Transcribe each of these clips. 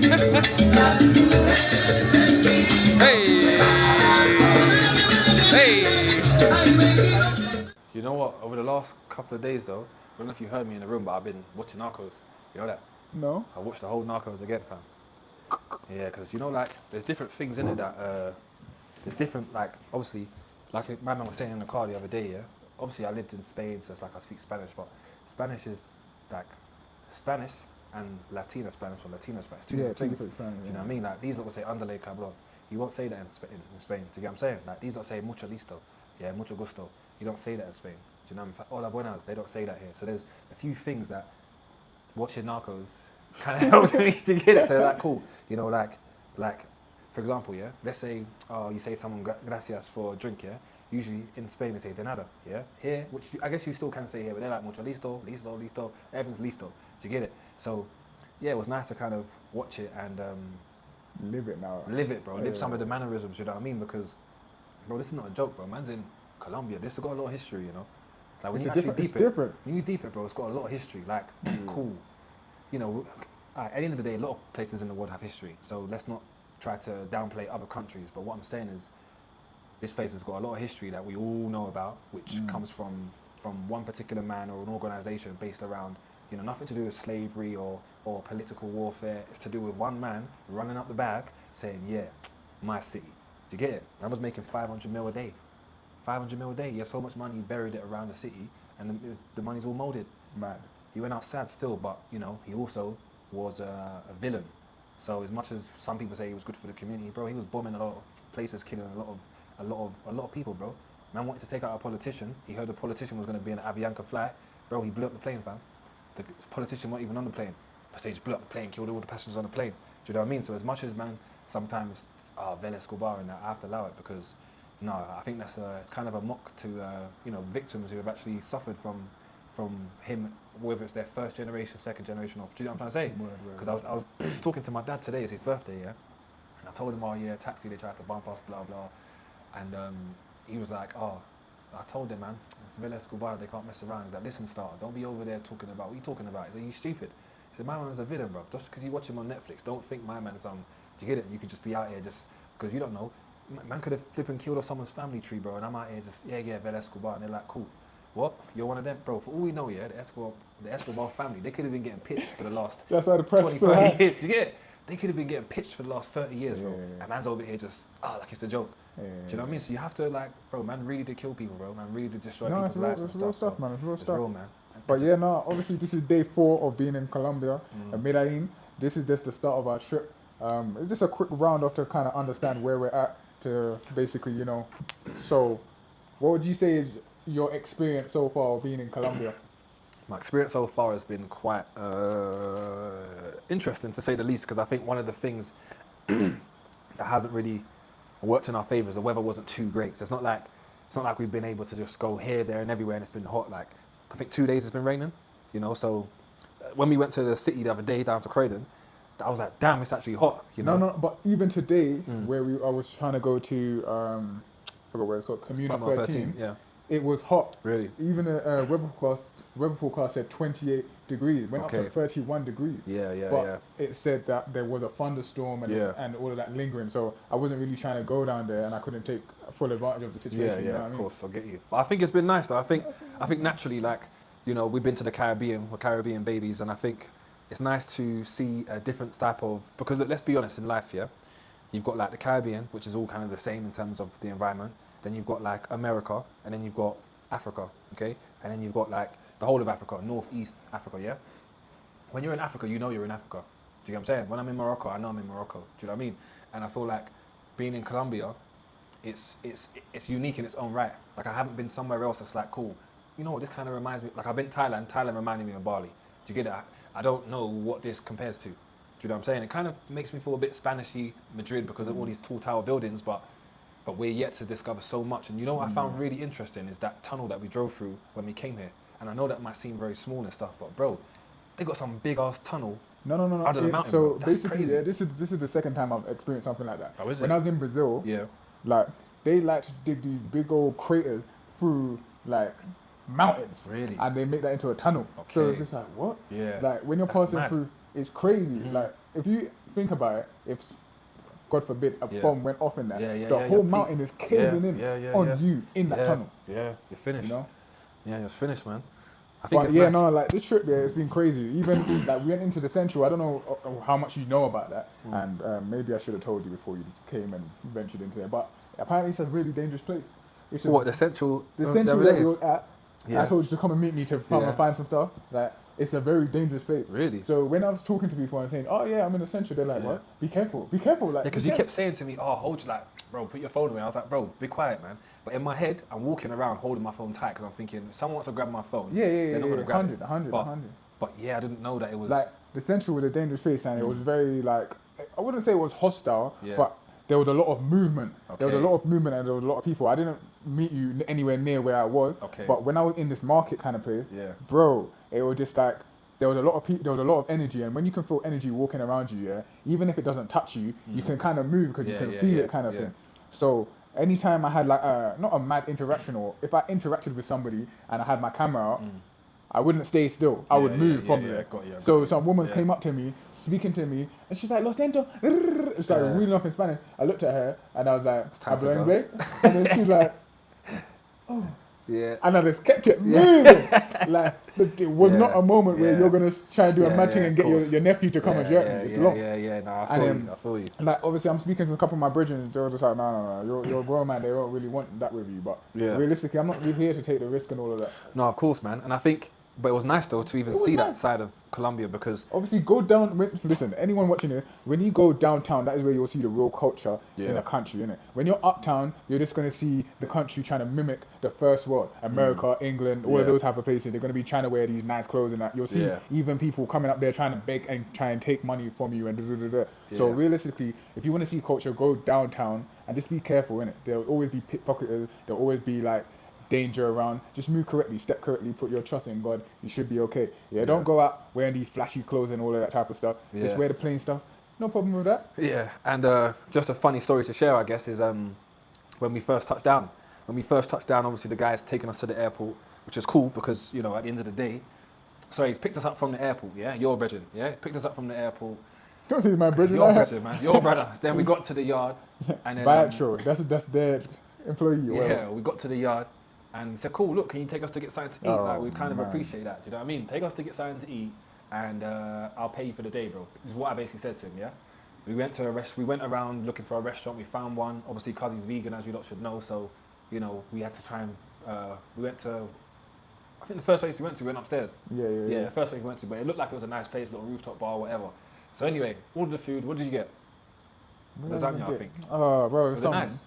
Hey, hey. You know what? Over the last couple of days, though, I don't know if you heard me in the room, but I've been watching Narcos. You know that? No. I watched the whole Narcos again, fam. Yeah, because you know, like, there's different things in it that, there's different, like, obviously, like my man was saying in the car the other day, yeah? Obviously, I lived in Spain, so it's like I speak Spanish, but Spanish is, like, Spanish and Latina Spanish or Latino Spanish, two different things. Do you know what I mean? Like, these lot will say, underlay cabrón. You won't say that in Spain. Do you get what I'm saying? Like, these lot say mucho listo, yeah, mucho gusto. You don't say that in Spain. Do you know what I mean? Hola buenas, they don't say that here. So there's a few things that watching Narcos kind of helps me to get it. So like, cool. You know, like, for example, yeah. Let's say, you say someone gracias for a drink, yeah. Usually in Spain they say de nada, yeah. Here, which I guess you still can say here, but they're like mucho listo, listo, listo. Everything's listo. Do you get it? So, yeah, it was nice to kind of watch it and live it now. Live it, bro. Live some of the mannerisms. You know what I mean? Because, bro, this is not a joke, bro. Man's in Colombia. This has got a lot of history, you know. Like when you actually deep it, when you deep it, bro, it's got a lot of history. Like, cool. You know, at the end of the day, a lot of places in the world have history. So let's not try to downplay other countries. But what I'm saying is, this place has got a lot of history that we all know about, which comes from one particular man or an organization based around, you know, nothing to do with slavery or political warfare. It's to do with one man running up the bag saying, yeah, my city. Do you get it? I was making 500 mil a day. 500 mil a day. He had so much money, he buried it around the city, and the money's all molded. Mad. He went out sad still, but, you know, he also was a villain. So as much as some people say he was good for the community, bro, he was bombing a lot of places, killing a lot of people, bro. Man wanted to take out a politician. He heard the politician was going to be in an Avianca flight. Bro, he blew up the plane, fam. The politician wasn't even on the plane. But they just blew up the plane, killed all the passengers on the plane. Do you know what I mean? So as much as, man, sometimes, Vel Escobar and that, I have to allow it because, no, I think that's it's kind of a mock to, you know, victims who have actually suffered from him, whether it's their first generation, second generation, or, do you know what I'm trying to say? Because I was talking to my dad today, it's his birthday, yeah? And I told him, oh yeah, taxi, they tried to bump us, blah, blah. And he was like, oh, I told him, man, it's Vel Escobar, they can't mess around. He's like, listen, star, don't be over there talking about, what are you talking about? He's like, you stupid. He said, my man's a villain, bro. Just because you watch him on Netflix, don't think my man's do you get it? You could just be out here just, because you don't know. Man could have flipped and killed off someone's family tree, bro, and I'm out here just, yeah, Vel Escobar, and they're like, cool. What? You're one of them? Bro, for all we know, yeah, the Escobar family, they could have been getting pitched for the last That's why the press 20, is so 30 high. years. Do you get it? They could have been getting pitched for the last 30 years, bro. Yeah. And man's over here just, like it's a joke. Do you know what I mean? So you have to, like, bro, man really did kill people, bro. Man really did destroy people's lives and stuff. It's real stuff, so man. It's real it's stuff. real, man. But yeah, no, obviously this is day 4 of being in Colombia, Medellin. This is just the start of our trip. It's just a quick round off to kind of understand where we're at to basically, you know. So, what would you say is your experience so far of being in Colombia? My experience so far has been quite interesting, to say the least, because I think one of the things that hasn't really worked in our favour is the weather wasn't too great. So it's not like we've been able to just go here, there, and everywhere, and it's been hot. Like, I think 2 days it's been raining, you know. So when we went to the city the other day down to Croydon, I was like, damn, it's actually hot, you know. No, but even today, where I was trying to go to, I forgot where it's called, Comuna 13. Yeah. It was hot. Really? Even the weather forecast said 28 degrees. It went up to 31 degrees. Yeah. It said that there was a thunderstorm and all of that lingering. So I wasn't really trying to go down there, and I couldn't take full advantage of the situation. Yeah, you know what of I mean? course, I get you. But I think it's been nice, though. I think naturally, like, you know, we've been to the Caribbean, we're Caribbean babies, and I think it's nice to see a different type of, because let's be honest, in life, yeah, you've got like the Caribbean, which is all kind of the same in terms of the environment. Then you've got like America, and then you've got Africa, okay? And then you've got like the whole of Africa, Northeast Africa, yeah? When you're in Africa, you know you're in Africa. Do you get what I'm saying? When I'm in Morocco, I know I'm in Morocco. Do you know what I mean? And I feel like being in Colombia, it's unique in its own right. Like, I haven't been somewhere else that's like, cool. You know what, this kind of reminds me, like I've been Thailand reminded me of Bali. Do you get it? I don't know what this compares to. Do you know what I'm saying? It kind of makes me feel a bit Spanishy, Madrid, because of all these tall tower buildings, but we're yet to discover so much. And you know what I found really interesting is that tunnel that we drove through when we came here. And I know that might seem very small and stuff, but bro, they got some big ass tunnel. No. Under the mountain, so bro. That's basically, crazy. yeah, this is the second time I've experienced something like that. Oh, is it? When I was in Brazil, Yeah. like they like to dig these big old craters through like mountains. Really? And they make that into a tunnel. So Okay. it's just like, what? Yeah. Like when you're That's passing mad. through, it's crazy. Like if you think about it, if God forbid a Yeah. bomb went off in there, Yeah, the yeah, whole you're mountain is caving in on you in that tunnel. Yeah, you're finished. You know? Yeah, you're finished, man. I think But it's yeah, nice. no, like this trip there, it's been crazy. Even like we went into the central. I don't know how much you know about that, and maybe I should have told you before you came and ventured into there. But apparently, it's a really dangerous place. It's a, What, the central? the central that we were at. Yeah. I told you to come and meet me to come and find some stuff. Like it's a very dangerous place. Really? So when I was talking to people and saying, "Oh yeah, I'm in the central," they're like, Yeah. "What? Be careful, be careful!" Like Yeah, because be you careful. kept saying to me, "Oh, hold you, like, bro, put your phone away." I was like, "Bro, be quiet, man." But in my head, I'm walking around holding my phone tight because I'm thinking, if someone wants to grab my phone, they're not gonna grab it. 100. But yeah, I didn't know that it was Like the central was a dangerous place, and it was very like I wouldn't say it was hostile, Yeah. but there was a lot of movement. There was a Okay. lot of movement, and there was a lot of people. I didn't meet you anywhere near where I was, Okay. but when I was in this market kind of place, Yeah. bro, it was just like there was a lot of people. There was a lot of energy, and when you can feel energy walking around you, yeah, even if it doesn't touch you, you can kind of move because you Yeah, can yeah, feel yeah, it, kind of yeah. thing. So anytime I had like not a mad interaction, or if I interacted with somebody and I had my camera out, I wouldn't stay still. I Yeah, would yeah, move from yeah, there. got you, So got some woman Yeah. came up to me, speaking to me, and she's like, "Lo siento." It's like Yeah. reading off in Spanish. I looked at her and I was like, time to "Hablo go." inglés?" And then she's like, Yeah. and I just kept it moving. Like it was Yeah. not a moment where Yeah. you're gonna try and do a Yeah, mad thing yeah, and of get your, course. your nephew to come and join me. It's long. Yeah. No, I And feel then- you. I feel you. Like obviously, I'm speaking to a couple of my brethren. They were just like, no, you're a grown man. They don't really want that with you. But Yeah. realistically, I'm not really here to take the risk and all of that. No, of course, man. And I think, but it was nice though to even It was see that nice. side of Colombia because Obviously, go down. Listen, anyone watching it, when you go downtown, that is where you'll see the real culture in Yeah. a country, innit? When you're uptown, you're just going to see the country trying to mimic the first world. America, England, all of Yeah. those type of places. They're going to be trying to wear these nice clothes and that. You'll see Yeah. even people coming up there trying to beg and try and take money from you and da. So Yeah. realistically, if you want to see culture, go downtown and just be careful, innit? There'll always be pickpocketers. There'll always be like danger around. Just move correctly, step correctly, put your trust in God. You should be okay. Yeah, don't go out wearing these flashy clothes and all of that type of stuff. Just Yeah. wear the plain stuff. No problem with that. Yeah, and just a funny story to share, I guess, is when we first touched down. When we first touched down, obviously the guy's taken us to the airport, which is cool because, you know, at the end of the day, sorry, he's picked us up from the airport, yeah? Your brethren, yeah? Picked us up from the airport. Don't say my brother. Your brethren, man. Your brother. Then we got to the yard. And then, Biatro. That's their employee. Or yeah, whatever. we got to the yard and he said, cool, look, can you take us to get something to eat? Oh, Like, we kind of man. appreciate that, do you know what I mean? Take us to get something to eat and I'll pay you for the day, bro. This is what I basically said to him, yeah? We went to we went around looking for a restaurant, we found one. Obviously, because he's vegan, as you lot should know, so, you know, we had to try and, we went to, I think the first place we went upstairs. Yeah. Yeah, the first place we went to, but it looked like it was a nice place, little rooftop bar, whatever. So anyway, ordered the food, what did you get? What did I Lasagna, I get? think. Oh, bro, it Was was it something. nice?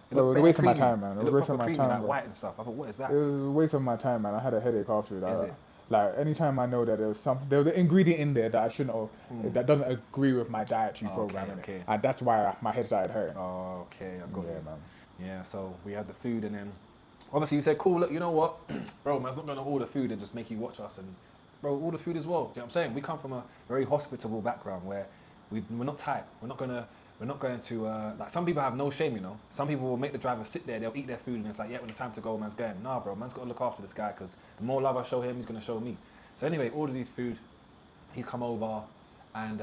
Bro, it was a looked waste of my creamy. time, man. It was a looked waste of proper my creamy, time, like bro. white and stuff. I thought, what is that? It was a waste of my time, man. I had a headache after it. Is it? Like anytime I know that there was an ingredient in there that I shouldn't have, that doesn't agree with my dietary program, innit? okay. And that's why my head started hurting. Oh, okay, I got Yeah, you. man. Yeah, so we had the food and then obviously you said, cool, look, you know what? Bro, man's not going to order food and just make you watch us and, bro, order food as well. Do you know what I'm saying? We come from a very hospitable background where we're not tight. We're not going to, like some people have no shame, you know? Some people will make the driver sit there, they'll eat their food and it's like, yeah, when it's time to go, man's going. Nah, bro, man's got to look after this guy because the more love I show him, he's going to show me. So anyway, order these food. He's come over and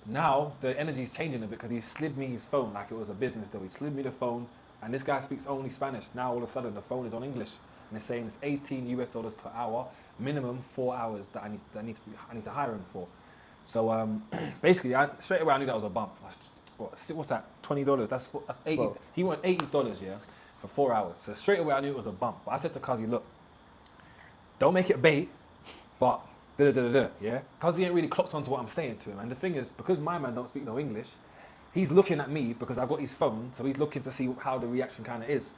now the energy's changing a bit because he slid me his phone like it was a business deal. He slid me the phone and this guy speaks only Spanish. Now all of a sudden the phone is on English and it's saying it's $18 per hour, minimum 4 hours that I need to hire him for. So basically, straight away I knew that was a bump. What's that? $20. That's 80. Bro. He wanted $80, yeah, for 4 hours. So straight away I knew it was a bump. But I said to Kazi, look, don't make it bait, but yeah. Kazi ain't really clocked onto what I'm saying to him. And the thing is, because my man don't speak no English, he's looking at me because I've got his phone, so he's looking to see how the reaction kind of is.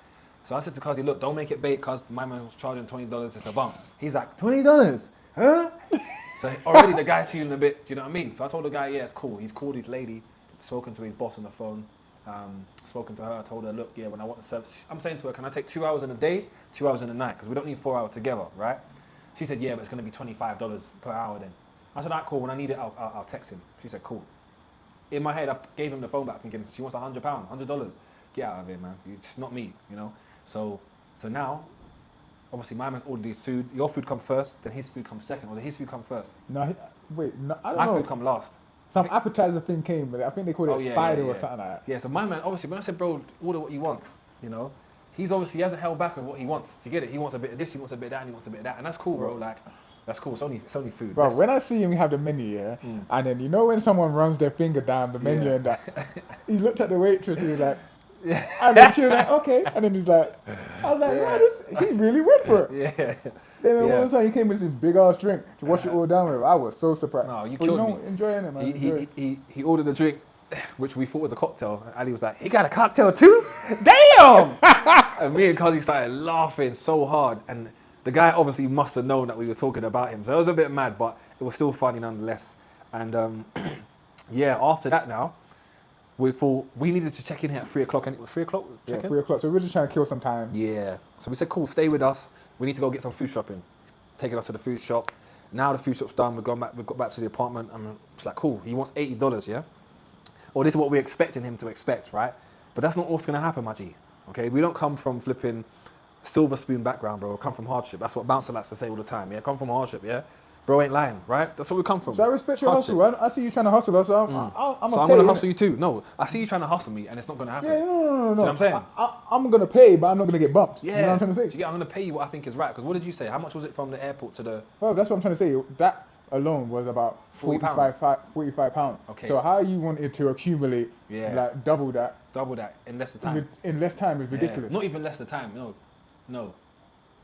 So I said to Kazi, look, don't make it bait because my man was charging $20, it's a bump. He's like, $20? Huh? So already the guy's feeling a bit, do you know what I mean? So I told the guy, yeah, it's cool. He's called his lady, spoken to his boss on the phone, spoken to her, I told her, look, yeah, when I want the service, I'm saying to her, can I take 2 hours in a day, 2 hours in a night? Because we don't need 4 hours together, right? She said, yeah, but it's going to be $25 per hour then. I said, all right, cool, when I need it, I'll text him. She said, cool. In my head, I gave him the phone back thinking, she wants £100, $100. Get out of here, man. It's not me, you know? So now, obviously my man's ordered his food. Your food comes first, then his food comes second, or did his food come first? No, wait, no, I don't My know. food come last. Some appetizer thing came, but I think they called it spider or something like that. Yeah, so my man, obviously, when I said, bro, order what you want, you know, he hasn't held back on what he wants. Do you get it? He wants a bit of this, he wants a bit of that, and he wants a bit of that. And that's cool, bro. Like, that's cool. It's only food. Bro, when I see him have the menu, and then you know when someone runs their finger down the menu and that, he looked at the waitress and he was like, and then she was like, okay. And then he's like, I was like, wow, he really went for it. Yeah. Then all of a sudden he came with this big ass drink to wash it all down with. I was so surprised. No, you but killed me. Enjoying it, man. He ordered a drink, which we thought was a cocktail. And Ali was like, he got a cocktail too? Damn! And me and Kazi started laughing so hard. And the guy obviously must have known that we were talking about him. So it was a bit mad, but it was still funny nonetheless. And yeah, after that now, we thought we needed to check in here at 3 o'clock. And it was 3 o'clock? Yeah, 3 o'clock. So we were just trying to kill some time. Yeah. So we said, cool, stay with us. We need to go get some food shopping. Taking us to the food shop. Now the food shop's done. We've got back to the apartment. And it's like, cool. He wants $80, yeah? Or this is what we're expecting him to expect, right? But that's not what's going to happen, my G. Okay? We don't come from flipping silver spoon background, bro. We come from hardship. That's what Bouncer likes to say all the time, yeah? Come from hardship, yeah? Bro ain't lying, right? That's where we come from. So I respect your hustle. I see you trying to hustle us. So I'm going to hustle you too. No, I see you trying to hustle me and it's not going to happen. Yeah, no. Do you know what I'm saying? I'm going to pay, but I'm not going to get bumped. Yeah. You know what I'm trying to say? Do you get, I'm going to pay you what I think is right. Because what did you say? How much was it from the airport to the... Well, that's what I'm trying to say. That alone was about £45. Okay. So how you wanted to accumulate like double that in less time. In less time is ridiculous. Not even less the time. No.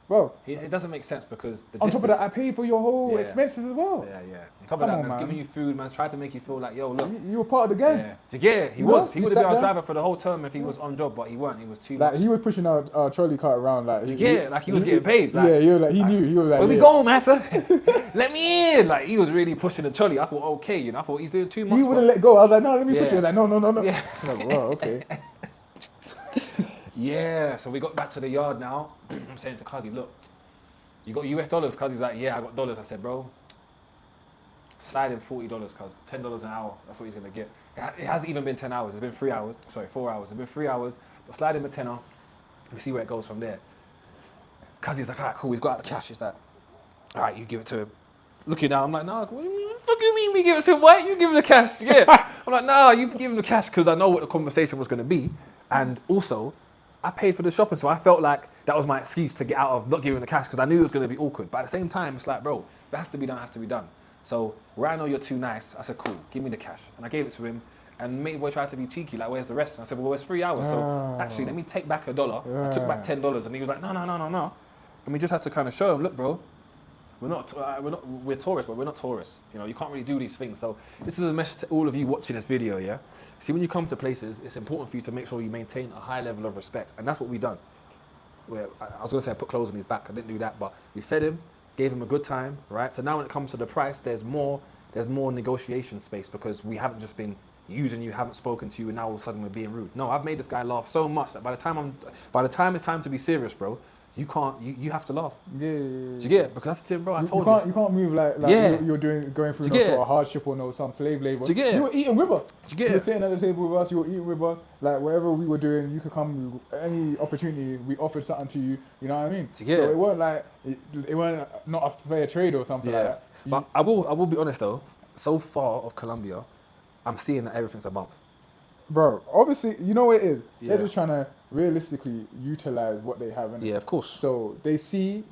Well, it doesn't make sense because the on distance, top of that, I paid for your whole expenses as well. Yeah. On top of that, man's giving you food, man's tried to make you feel like, yo, look. You were part of the game. Yeah, he was. He would have been our driver for the whole term if he was on job, but he weren't. He was too much. He was pushing our trolley cart around like. He was getting paid. Like, he knew. He was like, where we going, massa? Let me in. Like, he was really pushing the trolley. I thought, okay, you know, I thought he's doing too much. He wouldn't let go. I was like, no, let me push you. He was like, no. Yeah. Like, whoa, okay. Yeah, so we got back to the yard now. I'm saying to Kazi, look, you got US dollars? Kazi's like, yeah, I got dollars. I said, bro, slide in $40, cuz $10 an hour. That's what he's gonna get. It hasn't even been 10 hours. It's been 3 hours. Sorry, 4 hours. It's been 3 hours. But slide in the tenner. We see where it goes from there. Kazi's like, all right, cool. He's got out the cash. He's like, all right, you give it to him. Looking down, I'm like, nah, what do you fucking mean we give it to him? Why? You give him the cash. Yeah. I'm like, nah, you give him the cash because I know what the conversation was gonna be, and also, I paid for the shopping, so I felt like that was my excuse to get out of not giving the cash because I knew it was going to be awkward. But at the same time, it's like, bro, if it has to be done, it has to be done. So where I know you're too nice, I said, cool, give me the cash. And I gave it to him. And mate boy tried to be cheeky, like, where's the rest? And I said, well, it's 3 hours. So actually, let me take back $1. I took back $10. And he was like, no. And we just had to kind of show him, look, bro, we're tourists, but we're not tourists. You know, you can't really do these things. So this is a message to all of you watching this video, yeah? See, when you come to places, it's important for you to make sure you maintain a high level of respect. And that's what we've done. I was going to say I put clothes on his back. I didn't do that, but we fed him, gave him a good time, right? So now when it comes to the price, there's more negotiation space because we haven't just been using you, haven't spoken to you, and now all of a sudden we're being rude. No, I've made this guy laugh so much that by the time it's time to be serious, bro, you have to laugh. Yeah. Do you get it? Because that's the thing, bro. I told you. You can't move like you're going through no sort of hardship or some slave labor. Do you get it? You were eating with us. Do you get it? You were sitting at the table with us. You were eating with us. Like wherever we were doing, you could come. Any opportunity, we offered something to you. You know what I mean? Do you get so it? It weren't like it weren't not a fair trade or something like that. But I will be honest though. So far of Colombia, I'm seeing that everything's a bump. Bro, obviously, you know what it is. Yeah. They're just trying to realistically utilize what they have. Yeah, of course. So they see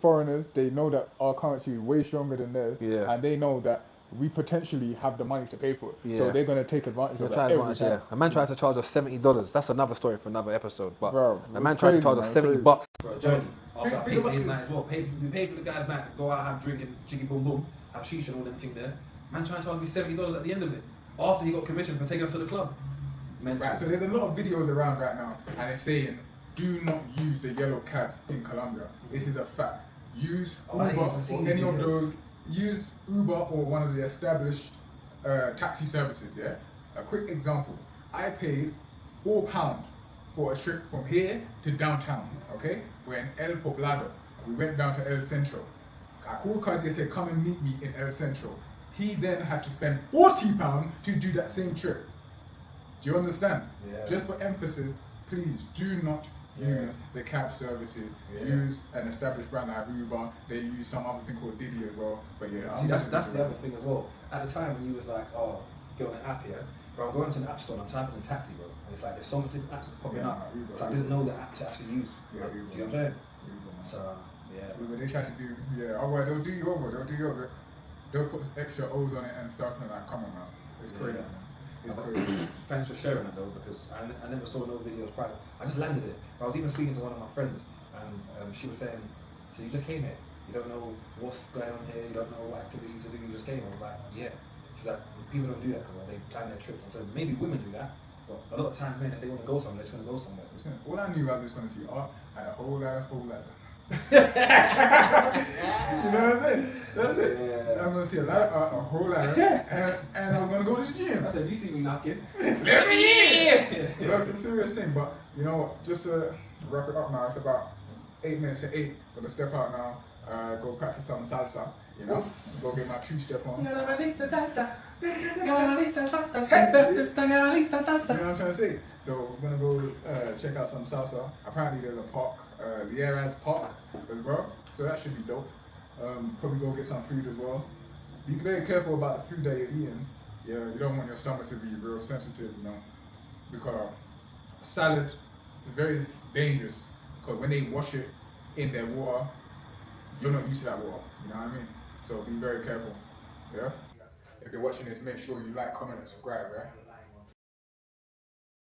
foreigners. They know that our currency is way stronger than theirs. Yeah. And they know that we potentially have the money to pay for it. Yeah. So they're going to take advantage of that every time. A man tried to charge us $70. That's another story for another episode. But bro, a man tried to charge us $70 for a journey. After I paid for his night as well. We paid for the guy's night to go out, have drinking, jiggy boom boom, have shisha and all them things there. Man trying to charge me $70 at the end of it. After he got commission for taking us to the club. Mental. Right, so there's a lot of videos around right now, and it's saying, do not use the yellow cabs in Colombia. This is a fact. Use Uber or any of those. Use Uber or one of the established taxi services, yeah? A quick example. I paid £4 for a trip from here to downtown, okay? We're in El Poblado. We went down to El Centro. I called Kazi and said, come and meet me in El Centro. He then had to spend £40 to do that same trip. Do you understand? Yeah. Just for emphasis, please do not use the cab services, use an established brand like Uber. They use some other thing called Diddy as well. But yeah, See, that's the other thing as well. At the time when you was like, oh, get on an app here, bro, I'm going to an app store and I'm typing in taxi, bro. And it's like, there's so much different apps popping up. Uber, so I didn't know the app to actually use. Yeah, Do Uber. you know what I'm saying? Uber, man. So, yeah. Uber, they try to do, otherwise they'll do you over. They'll put extra O's on it and stuff, and like, come on, man. It's crazy, man. It's crazy. Thanks for sharing it though, because I never saw no videos prior. I just landed it. I was even speaking to one of my friends, and she was saying, so you just came here? You don't know what's going on here, you don't know what activities to do, you just came? I was like, yeah. She's like, people don't do that because they plan their trips. So maybe women do that, but a lot of times men, if they want to go somewhere, they're just going to go somewhere. Listen, all I knew was I was going to see art and a whole lot. You know what I'm saying? That's it. Yeah. I'm going to see a lot of art, a whole lot, and I'm going to go to the gym. I said, if you see me knocking, let me in! That's a serious thing, but you know what, just to wrap it up now, it's about 8 minutes to 8. I'm going to step out now, go practice some salsa, you know, go get my 2-step on. You know what I'm trying to say? So we're gonna go check out some salsa. Apparently there's a park, the Airheads Park as well. So that should be dope. Probably go get some food as well. Be very careful about the food that you're eating. Yeah, you don't want your stomach to be real sensitive, you know, because salad is very dangerous. Because when they wash it in their water, you're not used to that water. You know what I mean? So be very careful. Yeah. If you're watching this, make sure you like, comment, and subscribe, right?